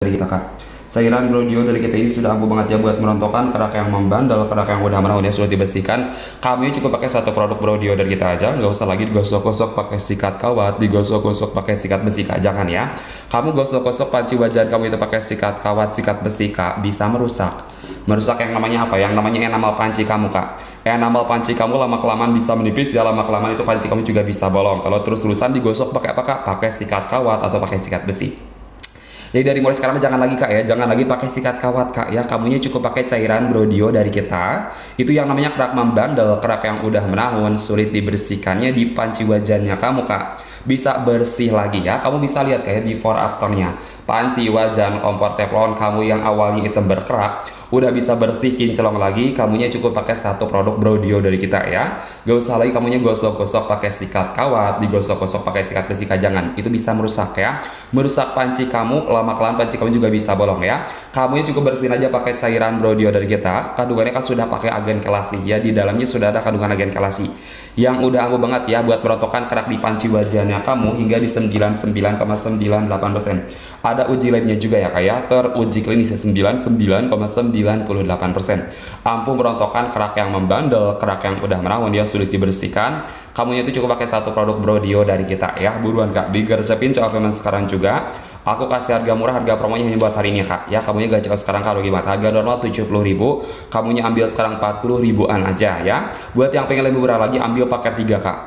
dari kita kak. Cairan brodio dari kita ini sudah ampuh banget ya buat merontokkan kerak yang membandel, kerak yang udah menahun ya sudah dibersihkan. Kamu cukup pakai satu produk brodio dari kita aja, nggak usah lagi digosok-gosok pakai sikat kawat, digosok-gosok pakai sikat besi kak, jangan ya. Kamu gosok-gosok panci wajah kamu itu pakai sikat kawat, sikat besi kak, bisa merusak yang namanya apa? Yang namanya enamel panci kamu kak. Enamel panci kamu lama kelamaan bisa menipis ya, lama kelamaan itu panci kamu juga bisa bolong. Kalau terus-terusan digosok pakai apa kak? Pakai sikat kawat atau pakai sikat besi. Jadi dari mulai sekarang jangan lagi kak ya, jangan lagi pakai sikat kawat kak ya. Kamunya cukup pakai cairan brodio dari kita. Itu yang namanya kerak membandel, kerak yang udah menahun, sulit dibersihkannya di panci wajannya kamu kak. Bisa bersih lagi ya. Kamu bisa lihat kayak before afternya. Panci wajan kompor teflon kamu yang awalnya hitam berkerak, udah bisa bersih kinclong lagi. Kamunya cukup pakai satu produk brodio dari kita ya. Gak usah lagi kamunya gosok-gosok pakai sikat kawat, digosok-gosok pakai sikat besi kak, jangan. Itu bisa merusak ya. Merusak panci kamu, lama-kelamaan panci kamu juga bisa bolong ya. Kamunya cukup bersihin aja pakai cairan brodio dari kita. Kandungannya kan sudah pakai agen kelasi ya. Di dalamnya sudah ada kandungan agen kelasi yang udah ampuh banget ya buat merontokkan kerak di panci wajahnya kamu hingga di 99,98%. Ada uji labnya juga ya kayak teruji klinis 99,98%. Ampuh merontokkan kerak yang membandel, kerak yang udah merawon dia sulit dibersihkan. Kamunya itu cukup pakai satu produk brodio dari kita ya. Buruan kak, digercepin coba payment sekarang juga. Aku kasih harga murah, harga promonya hanya buat hari ini kak ya. Kamunya gak coba sekarang kalau gimana, harga normal 70.000, kamunya ambil sekarang 40 ribuan aja ya. Buat yang pengen lebih murah lagi, ambil paket 3 kak.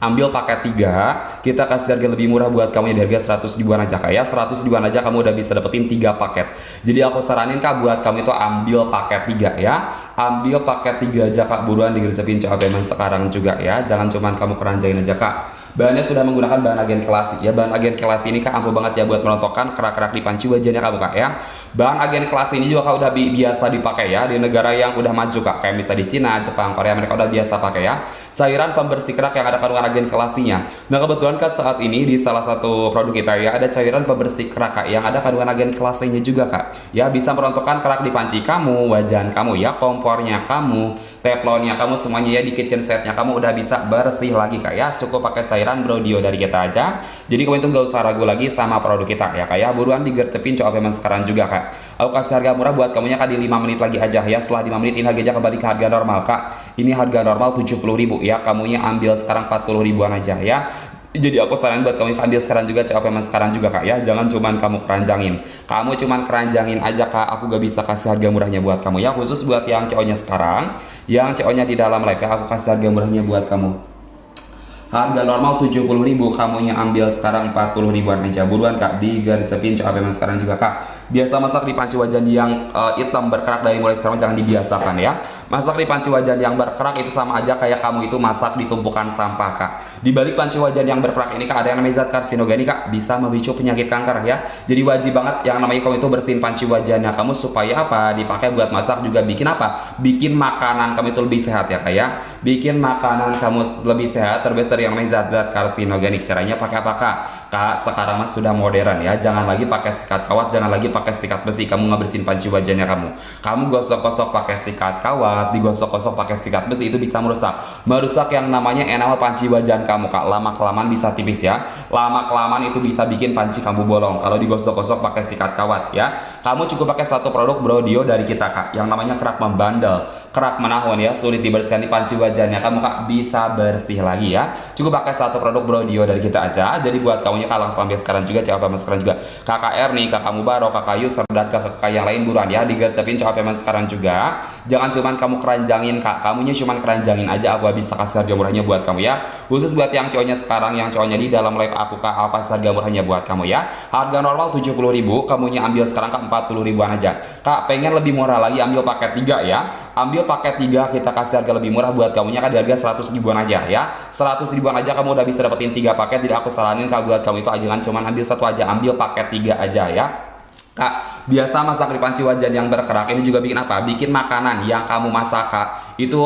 Ambil paket 3, kita kasih harga lebih murah buat kamu di harga 100 ribuan aja kak ya. 100 ribuan aja kamu udah bisa dapetin 3 paket. Jadi aku saranin kak buat kamu itu ambil paket 3 ya. Ambil paket 3 aja kak, buruan digercepin coba payment sekarang juga ya. Jangan cuman kamu keranjain aja kak. Bahannya sudah menggunakan bahan agen kelasi ya. Bahan agen kelasi ini kak ampuh banget ya buat merontokkan kerak-kerak di panci wajahnya kamu kak ya. Bahan agen kelasi ini juga kak udah biasa dipakai ya di negara yang udah maju kak, kayak misalnya di Cina, Jepang, Korea, mereka udah biasa pakai ya. Cairan pembersih kerak yang ada kandungan agen kelasinya. Nah kebetulan kak saat ini di salah satu produk kita ya ada cairan pembersih kerak kak yang ada kandungan agen kelasinya juga kak ya. Bisa merontokkan kerak di panci kamu, wajan kamu ya, kompornya kamu, teflonnya kamu, semuanya ya, di kitchen setnya kamu udah bisa bersih lagi kak ya. Cukup pakai cairan brodio dari kita aja. Jadi kamu itu gak usah ragu lagi sama produk kita ya kayak. Buruan digercepin coba payment sekarang juga kak. Aku kasih harga murah buat kamunya kak di 5 menit lagi aja ya. Setelah 5 menit ini harganya kembali ke harga normal kak. Ini harga normal 70.000 ya. Kamunya ambil sekarang 40 ribuan aja ya. Jadi aku saran buat kamu ambil sekarang juga, coba payment sekarang juga kak ya. Jangan cuman kamu keranjangin. Kamu cuman keranjangin aja kak. Aku gak bisa kasih harga murahnya buat kamu ya. Khusus buat yang CO-nya sekarang, yang CO-nya di dalam live ya, aku kasih harga murahnya buat kamu. Harga normal 70.000, kamunya ambil sekarang 40 ribuan aja. Buruan kak, digercepin coba payment sekarang juga kak. Biasa masak di panci wajan yang hitam berkerak dari mulai sekarang jangan dibiasakan ya. Masak di panci wajan yang berkerak itu sama aja kayak kamu itu masak di tumpukan sampah kak. Di balik panci wajan yang berkerak ini kak ada yang namanya zat karsinogenik kak, bisa memicu penyakit kanker ya. Jadi wajib banget yang namanya kamu itu bersihin panci wajannya kamu supaya apa? Dipakai buat masak juga bikin apa? Bikin makanan kamu itu lebih sehat ya kak ya. Bikin makanan kamu lebih sehat terbebas dari yang namanya zat-zat karsinogenik. Caranya pakai apa kak? Kak sekarang mah sudah modern ya. Jangan lagi pakai sikat kawat, jangan lagi pakai sikat besi. Kamu nggak bersihin panci wajahnya kamu. Kamu gosok-gosok pakai sikat kawat, digosok-gosok pakai sikat besi, itu bisa merusak yang namanya enamel panci wajah kamu kak. Lama kelamaan bisa tipis ya. Lama kelamaan itu bisa bikin panci kamu bolong kalau digosok-gosok pakai sikat kawat ya. Kamu cukup pakai satu produk brodio dari kita kak, yang namanya kerak membandel, kerak menahun ya, sulit dibersihkan di panci wajahnya kamu kak, bisa bersih lagi ya. Cukup pakai satu produk brodio dari kita aja. Jadi buat kamunya kak langsung ambil sekarang juga, coba payment sekarang juga. Kakak Erni, kakak Mubaro, kakak Yusuf, dan kakak yang lain buruan ya, digercepin coba payment sekarang juga. Jangan cuman kamu keranjangin kak, kamunya cuman keranjangin aja. Aku bisa kasih harga murahnya buat kamu ya. Khusus buat yang cowoknya sekarang, yang cowoknya di dalam live aku kak, aku kasih harga murahnya buat kamu ya. Harga normal 70.000, kamunya ambil sekarang kak 40 ribuan aja. Kak pengen lebih murah lagi, ambil paket 3 ya. Ambil paket 3, kita kasih harga lebih murah buat kamunya kan di harga 100 ribuan aja ya. 100 ribuan aja kamu udah bisa dapetin 3 paket. Jadi aku saranin kalau buat kamu itu jangan cuman ambil satu aja, ambil paket 3 aja ya. Kak, biasa masak di panci wajan yang berkerak ini juga bikin apa? Bikin makanan yang kamu masak kak itu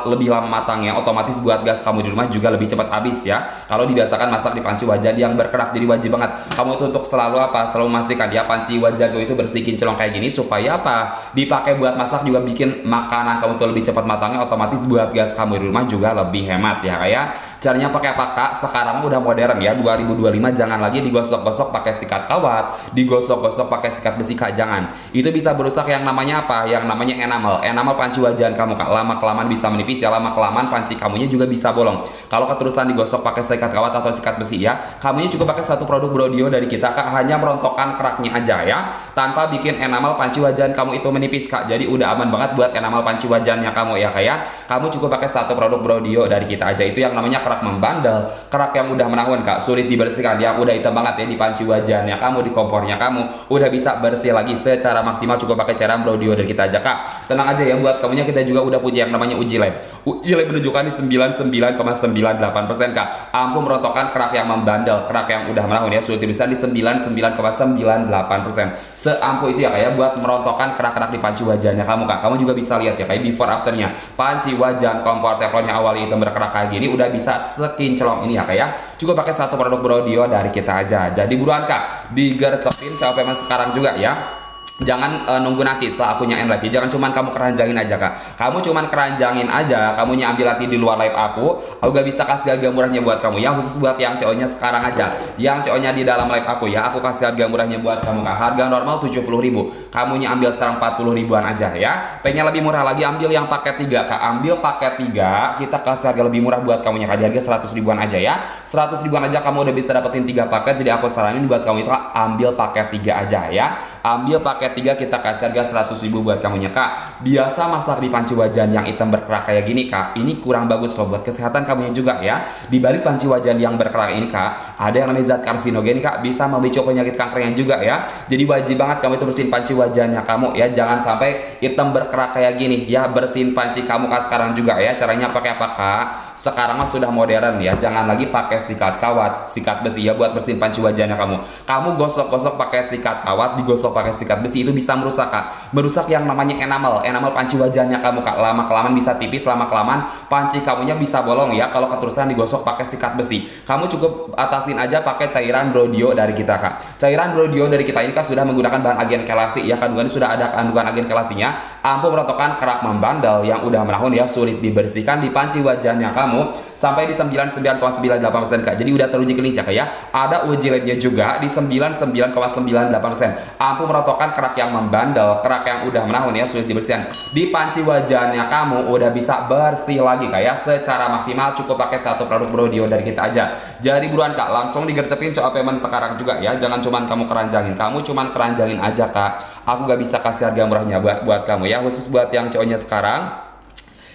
lebih lama matangnya, otomatis buat gas kamu di rumah juga lebih cepat habis ya. Kalau dibiasakan masak di panci wajan yang berkerak, jadi wajib banget kamu itu untuk selalu apa? Selalu memastikan ya panci wajan itu bersih kinclong kayak gini supaya apa? Dipakai buat masak juga bikin makanan kamu tuh lebih cepat matangnya, otomatis buat gas kamu di rumah juga lebih hemat ya kayak. Caranya pakai apa kak? Sekarang udah modern ya, 2025, jangan lagi digosok-gosok pakai sikat kawat, digosok digosok-gosok pakai sikat besi kak, jangan. Itu bisa berusak yang namanya apa? Yang namanya enamel panci wajan kamu kak. Lama-kelamaan bisa menipis ya, lama-kelamaan panci kamunya juga bisa bolong. Kalau keterusan digosok pakai sikat kawat atau sikat besi ya, kamunya cukup pakai satu produk Brodio dari kita kak, hanya merontokkan keraknya aja ya, tanpa bikin enamel panci wajan kamu itu menipis kak. Jadi udah aman banget buat enamel panci wajannya kamu ya kak ya. Kamu cukup pakai satu produk Brodio dari kita aja, itu yang namanya kerak membandel, kerak yang udah menahun kak, sulit dibersihkan, yang udah hitam banget ya di panci wajannya kamu, di kompornya kamu, udah bisa bersih lagi secara maksimal cukup pakai cairan Brodio dari kita aja kak. Tenang aja ya, buat kamunya kita juga udah punya yang namanya uji lab. Uji lab menunjukkan di 99,98% kak, ampuh merontokkan kerak yang membandel, kerak yang udah menahun ya, sulit dibersihkan di 99,98%. Seampuh itu ya kak ya, buat merontokkan kerak-kerak di panci wajannya kamu kak. Kamu juga bisa lihat ya kayak before afternya, panci wajan kompor teflonnya awalnya hitam berkerak kayak gini, udah bisa sekinclong ini ya kak ya. Cukup pakai satu produk Brodio dari kita aja. Jadi buruan kak, digercepin coba memang sekarang juga ya. Jangan nunggu nanti setelah akunya end live ya. Jangan cuman kamu keranjangin aja kak. Kamu cuman keranjangin aja, kamunya ambil nanti di luar live aku gak bisa kasih harga murahnya buat kamu ya, khusus buat yang cowoknya sekarang aja. Yang cowoknya di dalam live aku ya, aku kasih harga murahnya buat kamu kak. Harga normal 70.000, kamunya ambil sekarang 40 ribuan aja ya. Pengen lebih murah lagi, ambil yang paket 3 kak. Ambil paket 3, kita kasih harga lebih murah buat kamunya kak, di harga 100 ribuan aja ya. 100 ribuan aja kamu udah bisa dapetin 3 paket. Jadi aku saranin buat kamu itu kak, ambil paket 3 aja ya. Ambil paket 3, kita kasih harga 100 ribu buat kamunya kak. Biasa masak di panci wajan yang hitam berkerak kayak gini kak, ini kurang bagus loh buat kesehatan kamunya juga ya. Di balik panci wajan yang berkerak ini kak, ada yang namanya zat karsinogen kak, bisa memicu penyakit kanker yang juga ya. Jadi wajib banget kamu itu bersihin panci wajannya kamu ya, jangan sampai hitam berkerak kayak gini ya. Bersihin panci kamu kak sekarang juga ya. Caranya pakai apa kak? Sekarang mah sudah modern ya, jangan lagi pakai sikat kawat, sikat besi ya buat bersihin panci wajannya kamu. Kamu gosok-gosok pakai sikat kawat, digosok pakai sikat besi, itu bisa merusak kak, merusak yang namanya enamel panci wajannya kamu kak. Lama kelamaan bisa tipis, lama kelamaan panci kamunya bisa bolong ya kalau keterusan digosok pakai sikat besi. Kamu cukup atasin aja pakai cairan Brodio dari kita kak. Cairan Brodio dari kita ini kak sudah menggunakan bahan agen kelasi ya, kandungannya sudah ada kandungan agen kelasinya, ampuh merontokkan kerak membandel yang udah menahun ya, sulit dibersihkan di panci wajannya kamu sampai di 99,98% kak. Jadi udah teruji klinis ya kak ya. Ada uji labnya juga di 99,98%, ampuh merontokkan kerak yang membandel, kerak yang udah menahun ya, sulit dibersihkan di panci wajannya kamu, udah bisa bersih lagi kak ya secara maksimal cukup pakai satu produk Brodio dari kita aja. Jadi buruan kak, langsung digercepin coba payment sekarang juga ya. Jangan cuman kamu keranjangin, kamu cuman keranjangin aja kak. Aku gak bisa kasih harga murahnya buat kamu ya, khusus buat yang cowoknya sekarang.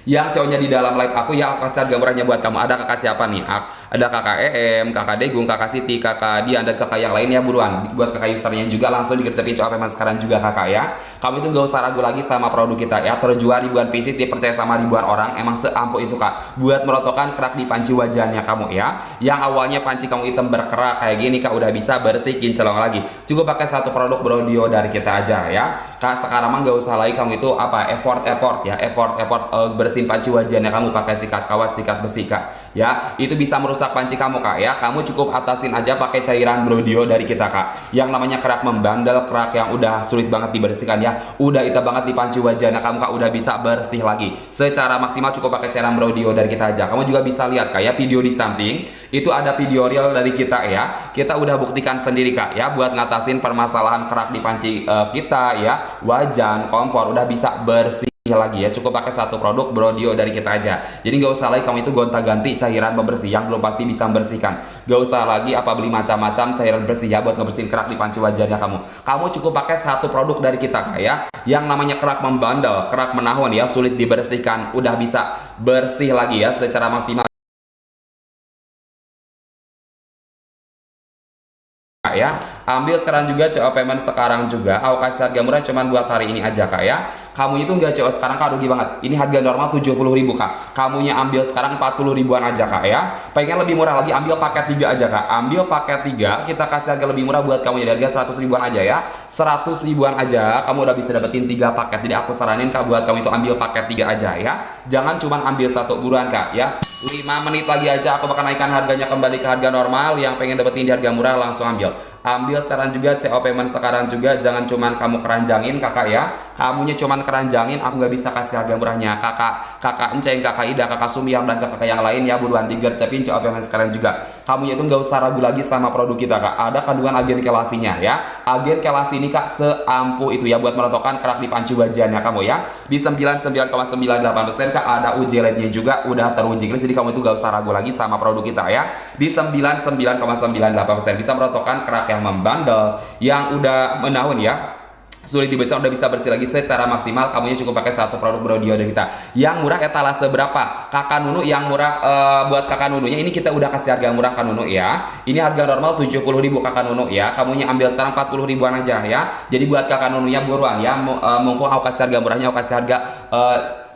Yang cowoknya di dalam live aku ya, aku kasih harga murahnya buat kamu. Ada kakak siapa nih? Ada kakak EM, kakak Degung, kakak Siti, kakak Dian, dan kakak yang lain ya. Buruan buat kakak usernya juga langsung digercepin coba payment sekarang juga kakak ya. Kamu itu gak usah ragu lagi sama produk kita ya. Terjual ribuan pieces, dipercaya sama ribuan orang, emang seampuh itu kak buat merontokkan kerak di panci wajannya kamu ya. Yang awalnya panci kamu hitam berkerak kayak gini kak, udah bisa bersih kinclong lagi. Cukup pakai satu produk Brodio dari kita aja ya kak. Sekarang mah gak usah lagi kamu itu apa effort ya, effort bersih panci wajannya kamu pakai sikat kawat, sikat besi kak ya. Itu bisa merusak panci kamu kak ya. Kamu cukup atasin aja pakai cairan Brodio dari kita kak, yang namanya kerak membandel, kerak yang udah sulit banget dibersihkan ya, udah hitam banget di panci wajannya kamu kak, udah bisa bersih lagi secara maksimal cukup pakai cairan Brodio dari kita aja. Kamu juga bisa lihat kak ya, video di samping itu ada video real dari kita ya. Kita udah buktikan sendiri kak ya, buat ngatasin permasalahan kerak di panci kita ya, wajan, kompor, udah bisa bersih lagi ya. Cukup pakai satu produk Brodio dari kita aja. Jadi gak usah lagi kamu itu gonta-ganti cairan pembersih yang belum pasti bisa membersihkan. Gak usah lagi apa beli macam-macam cairan bersih ya buat ngebersihin kerak di panci wajannya kamu. Kamu cukup pakai satu produk dari kita kak ya, yang namanya kerak membandel, kerak menahun ya, sulit dibersihkan, udah bisa bersih lagi ya secara maksimal ya. Ambil sekarang juga CO payment sekarang juga. Aku kasih harga murah cuman buat hari ini aja kak ya. Kamu itu nggak CO sekarang kak, rugi banget. Ini harga normal 70.000 kak, kamunya ambil sekarang 40 ribuan aja kak ya. Pengen lebih murah lagi, ambil paket 3 aja kak. Ambil paket 3, kita kasih harga lebih murah buat kamu ya, harga 100 ribuan aja ya. 100 ribuan aja kamu udah bisa dapetin 3 paket. Jadi aku saranin kak buat kamu itu ambil paket 3 aja ya. Jangan cuman ambil satu, buruan kak ya. 5 menit lagi aja aku bakal naikkan harganya kembali ke harga normal. Yang pengen dapetin di harga murah langsung ambil. Ambil sekarang juga CO payment sekarang juga, jangan cuman kamu keranjangin kakak ya. Kamunya cuman keranjangin, aku nggak bisa kasih harga murahnya. Kakak Enceng, kakak Ida, kakak Sumiang, dan kakak yang lain ya, buruan digercepin CO payment sekarang juga. Kamunya itu nggak usah ragu lagi sama produk kita kak. Ada kandungan agen kelasinya ya. Agen kelasi ini kak seampuh itu ya buat merontokkan kerak di panci wajahnya kamu ya. Di 99,98% kak, ada uji labnya juga udah teruji. Jadi kamu itu nggak usah ragu lagi sama produk kita ya. Di 99,98% bisa merontokkan kerak yang membandel, yang udah menahun ya, sulit dibersihkan, udah bisa bersih lagi secara maksimal. Kamunya cukup pakai satu produk Brodio dari kita. Yang murah etalase berapa? Kakak Nunu yang murah, buat kakak Nununya ini kita udah kasih harga murah Kak Nunu ya. Ini harga normal 70.000 kakak Nunu ya. Kamunya ambil sekarang 40.000-an aja ya. Jadi buat kakak Nununya buruan ya. Mumpung aku kasih harga murahnya, aku kasih harga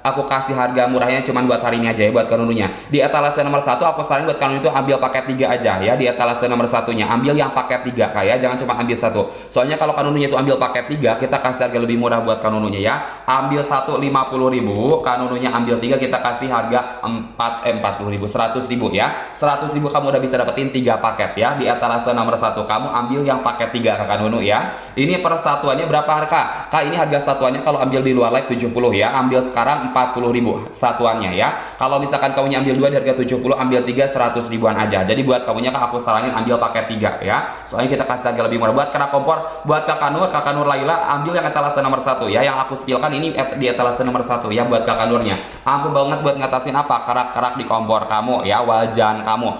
aku kasih harga murahnya cuman buat hari ini aja ya, buat kanununya. Di etalase nomor 1 aku saranin buat kanun itu ambil paket 3 aja ya. Di etalase nomor 1-nya ambil yang paket 3 kak ya, jangan cuma ambil satu. Soalnya kalau kanununya itu ambil paket 3, kita kasih harga lebih murah buat kanununya ya. Ambil 1 50.000, kanununya ambil 3, kita kasih harga 40.000, 100.000 ya. 100.000 kamu udah bisa dapetin 3 paket ya. Di etalase nomor 1 kamu ambil yang paket 3 kakak Nunu ya. Ini persatuannya berapa harga? Kak ini harga satuannya kalau ambil di luar live 70 ya. Ambil sekarang 40.000 satuannya ya. Kalau misalkan kamunya ambil 2 di harga 70, ambil 3 100.000-an aja. Jadi buat kamunya kak aku saranin ambil paket 3 ya. Soalnya kita kasih harga lebih murah. Buat kerak kompor, buat kakak Nur Laila ambil yang etalase nomor 1 ya. Yang aku spillkan ini di etalase nomor 1 ya buat kakak Nurnya. Ampuh banget buat ngatasin apa? Kerak-kerak di kompor kamu ya, wajan kamu,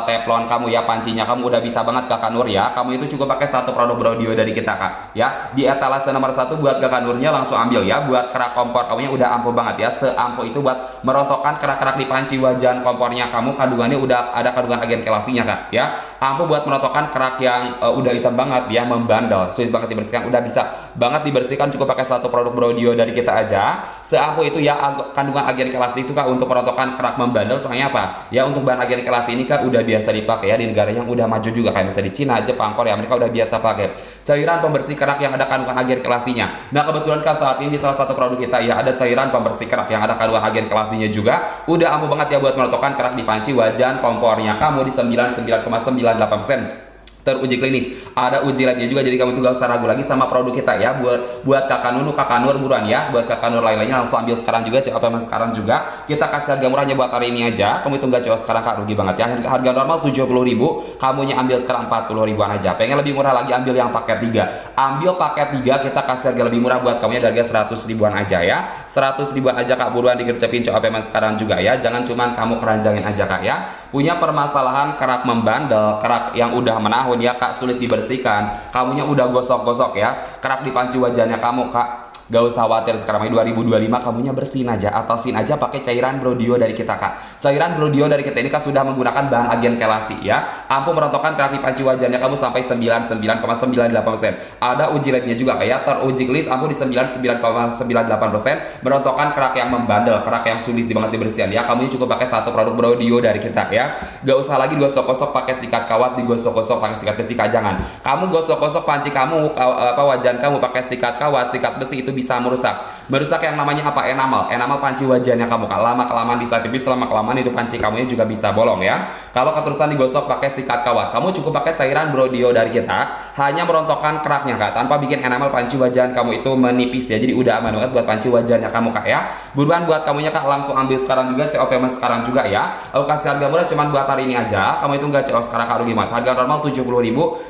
teflon kamu ya, pancinya kamu udah bisa banget kakak Nur ya. Kamu itu cukup pakai satu produk Brodio dari kita kak ya. Di etalase nomor 1 buat kakak Nurnya langsung ambil ya. Buat kerak kompor kamunya udah ampuh banget ya, seampuh itu buat merontokkan kerak-kerak di panci wajan kompornya kamu. Kandungannya udah ada kandungan agen kelasinya kak ya. Ampuh buat merontokkan kerak yang udah hitam banget ya, membandel, sulit banget dibersihkan, udah bisa banget dibersihkan cukup pakai satu produk Brodio dari kita aja. Seampuh itu ya kandungan agen kelasi itu kak untuk merontokkan kerak membandel. Soalnya apa ya, untuk bahan agen kelasi ini kak udah biasa dipakai ya di negara yang udah maju juga, kayak misalnya di Cina, Jepang, Korea, mereka udah biasa pakai cairan pembersih kerak yang ada kandungan agen kelasinya. Nah kebetulan kak saat ini di salah satu produk kita ya ada cairan pembersih kerak yang ada kandungan agen kelasinya juga. Udah ampuh banget ya buat merontokkan kerak di panci wajan kompornya kamu di 99,98% teruji klinis, ada uji labnya juga. Jadi kamu tuh gak usah ragu lagi sama produk kita ya. Buat kakak Nunu, kakak Nur buruan ya. Buat kakak Nur lainnya langsung ambil sekarang juga, COP sekarang juga. Kita kasih harga murahnya buat hari ini aja. Kamu itu gak COP sekarang kak, rugi banget ya. Harga normal 70.000, kamunya ambil sekarang 40.000-an aja. Pengen lebih murah lagi, ambil yang paket 3. Ambil paket 3, kita kasih harga lebih murah buat kamunya dari harga 100.000-an aja ya. 100.000-an aja kak, buruan digercepin COP sekarang juga ya. Jangan cuman kamu keranjangin aja kak ya. Punya permasalahan kerak membandel, kerak yang udah menahun ya kak, sulit dibersihkan, kamunya udah gosok-gosok ya, kerak di panci wajahnya kamu kak, gak usah khawatir. Sekarang 2025 kamunya bersihin aja, atasin aja pakai cairan Brodio dari kita kak. Cairan Brodio dari kita ini kak sudah menggunakan bahan agen kelasi ya, ampuh merontokkan kerak di panci wajahnya kamu sampai 99,98%. Ada uji labnya juga kak ya, teruji klinis, ampuh di 99,98%, merontokkan kerak yang membandel, kerak yang sulit banget dibersihkan ya. Kamunya cukup pakai satu produk Brodio dari kita ya. Gak usah lagi digosok-gosok pakai sikat kawat, digosok-gosok pakai sikat besi kak, jangan. Kamu gosok-gosok panci kamu, wajan kamu pakai sikat kawat, sikat besi, itu bisa merusak yang namanya apa, enamel panci wajahnya kamu kak. Lama kelamaan bisa tipis, lama kelamaan itu panci kamunya juga bisa bolong ya. Kalau keterusan digosok pakai sikat kawat, kamu cukup pakai cairan Brodio dari kita, hanya merontokkan keraknya kak, tanpa bikin enamel panci wajan kamu itu menipis ya. Jadi udah aman banget buat panci wajahnya kamu kak ya. Buruan buat kamunya kak, langsung ambil sekarang juga, COP sekarang juga ya. Aku kasih harga murah cuman buat hari ini aja. Kamu itu nggak CO sekarang kak, rugi banget. Harga normal 70.000,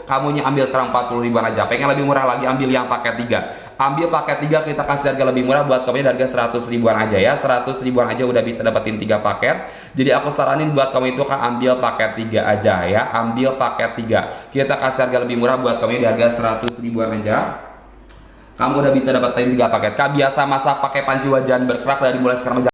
kamunya ambil sekarang 40.000 aja. Pengen lebih murah lagi, ambil yang paket 3. Ambil paket 3, kita kasih harga lebih murah buat kamu dari harga 100.000-an aja ya. 100.000-an aja udah bisa dapetin 3 paket. Jadi aku saranin buat kamu itu kak, ambil paket 3 aja ya. Ambil paket 3, kita kasih harga lebih murah buat kamu di harga 100.000-an aja. Kamu udah bisa dapetin 3 paket kak. Biasa masak pakai panci wajan berkerak dari mulai sekarang